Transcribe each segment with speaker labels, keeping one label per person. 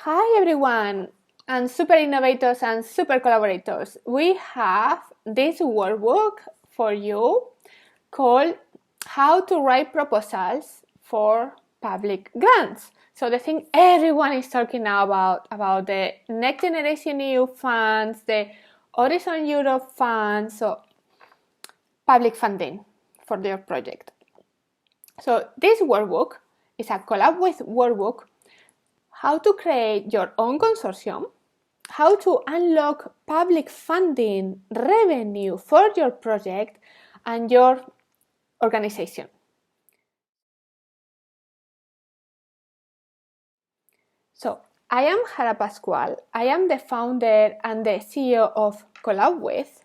Speaker 1: Hi everyone, and super innovators and super collaborators. We have this workbook for you called How to Write Proposals for Public Grants. So the thing everyone is talking now about the Next Generation EU funds, the Horizon Europe funds, so public funding for your project. So this workbook is a Collabwith workbook, how to create your own consortium, how to unlock public funding revenue for your project and your organization. So I am Jara Pascual. I am the founder and the CEO of Collabwith.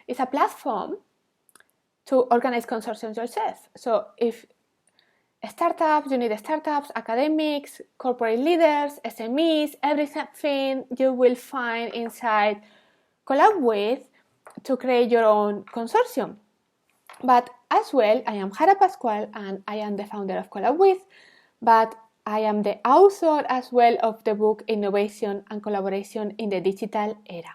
Speaker 1: It's a platform to organize consortiums yourself. So if startups, you need startups, academics, corporate leaders, SMEs, everything you will find inside Collabwith to create your own consortium. But as well, I am Jara Pascual and I am the founder of Collabwith, but I am the author as well of the book Innovation and Collaboration in the Digital Era.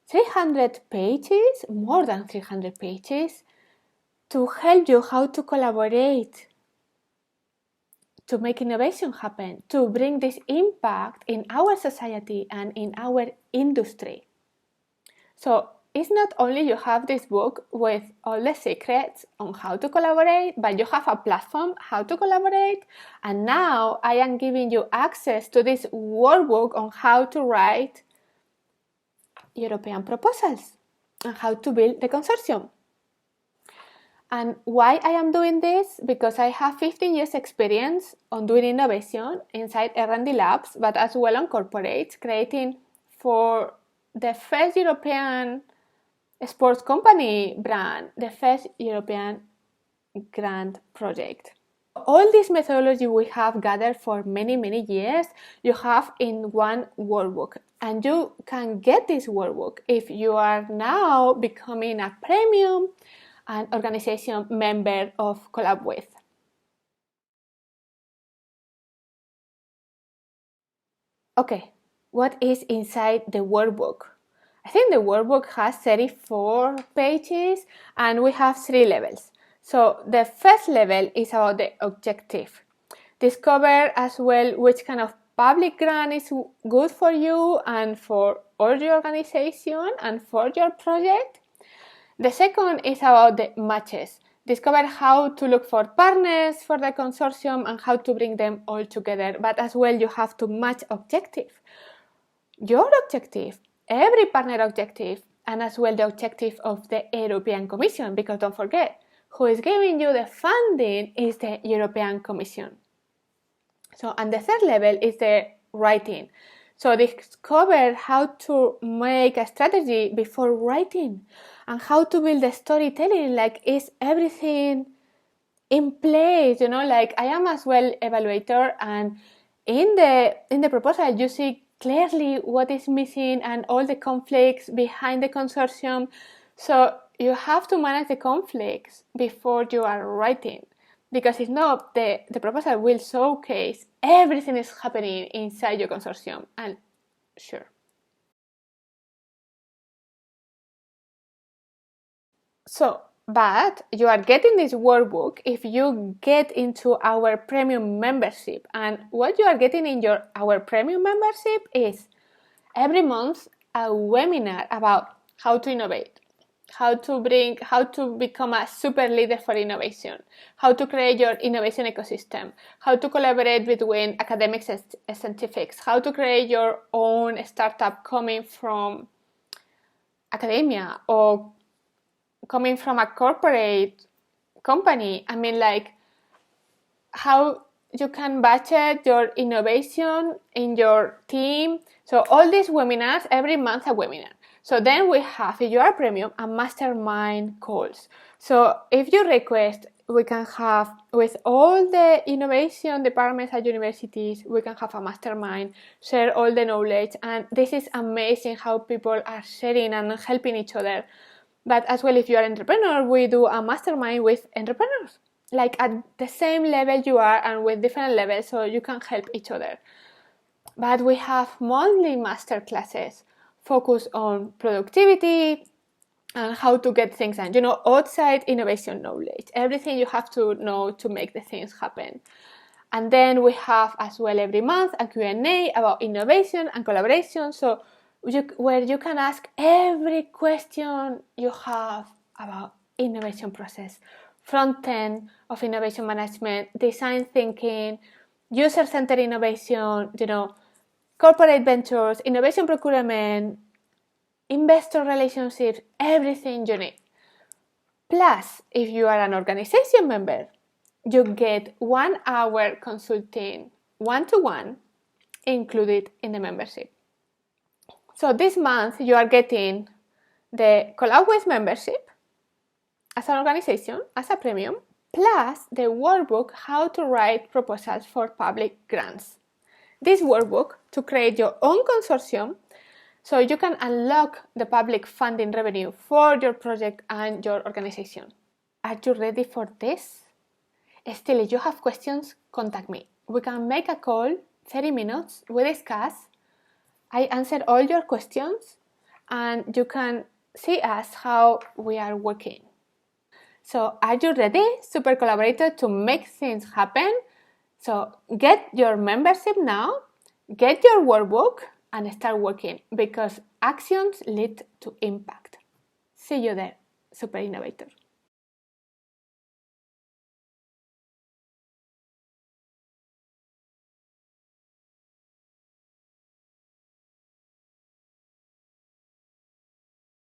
Speaker 1: 300 pages, more than 300 pages, to help you how to collaborate, to make innovation happen, to bring this impact in our society and in our industry. So it's not only you have this book with all the secrets on how to collaborate, but you have a platform how to collaborate. And now I am giving you access to this workbook on how to write European proposals and how to build the consortium. And why I am doing this? Because I have 15 years experience on doing innovation inside R&D labs, but as well on corporates, creating for the first European sports company brand, the first European grant project. All this methodology we have gathered for many years, you have in one workbook. And you can get this workbook if you are now becoming a premium and organization member of Collabwith. Okay, what is inside the workbook? I think the workbook has 34 pages and we have 3 levels. So the first level is about the objective. Discover as well which kind of public grant is good for you and for all your organization and for your project. The second is about the matches. Discover how to look for partners for the consortium and how to bring them all together. But as well, you have to match objective. Your objective, every partner objective, and as well the objective of the European Commission, because don't forget, who is giving you the funding is the European Commission. So, and the third level is the writing. So discover how to make a strategy before writing and how to build the storytelling, like is everything in place, like I am as well evaluator, and in the proposal you see clearly what is missing and all the conflicts behind the consortium. So you have to manage the conflicts before you are writing, because if not, the proposal will showcase everything is happening inside your consortium. And sure. So, but you are getting this workbook if you get into our premium membership. And what you are getting in our premium membership is every month a webinar about how to innovate, how to become a super leader for innovation, how to create your innovation ecosystem, how to collaborate between academics and scientifics, how to create your own startup coming from academia or coming from a corporate company. I mean, like how you can budget your innovation in your team. So all these webinars, every month a webinar. So then we have, if you are premium, a mastermind calls. So if you request, we can have, with all the innovation departments at universities, we can have a mastermind, share all the knowledge. And this is amazing how people are sharing and helping each other. But as well, if you are an entrepreneur, we do a mastermind with entrepreneurs, like at the same level you are and with different levels, so you can help each other. But we have monthly masterclasses focused on productivity and how to get things done. Outside innovation knowledge, everything you have to know to make the things happen. And then we have as well every month a Q&A about innovation and collaboration, where you can ask every question you have about innovation process, front end of innovation management, design thinking, user-centered innovation, corporate ventures, innovation procurement, investor relationships, everything you need. Plus, if you are an organization member, you get 1 hour consulting one-to-one included in the membership. So this month you are getting the Collabwith membership as an organization, as a premium, plus the workbook, How to Write Proposals for Public Grants. This workbook to create your own consortium so you can unlock the public funding revenue for your project and your organization. Are you ready for this? Still, if you have questions, contact me. We can make a call, 30 minutes, we discuss. I answer all your questions and you can see us how we are working. So are you ready, super collaborator, to make things happen? So get your membership now, get your workbook and start working, because actions lead to impact. See you there, super innovator.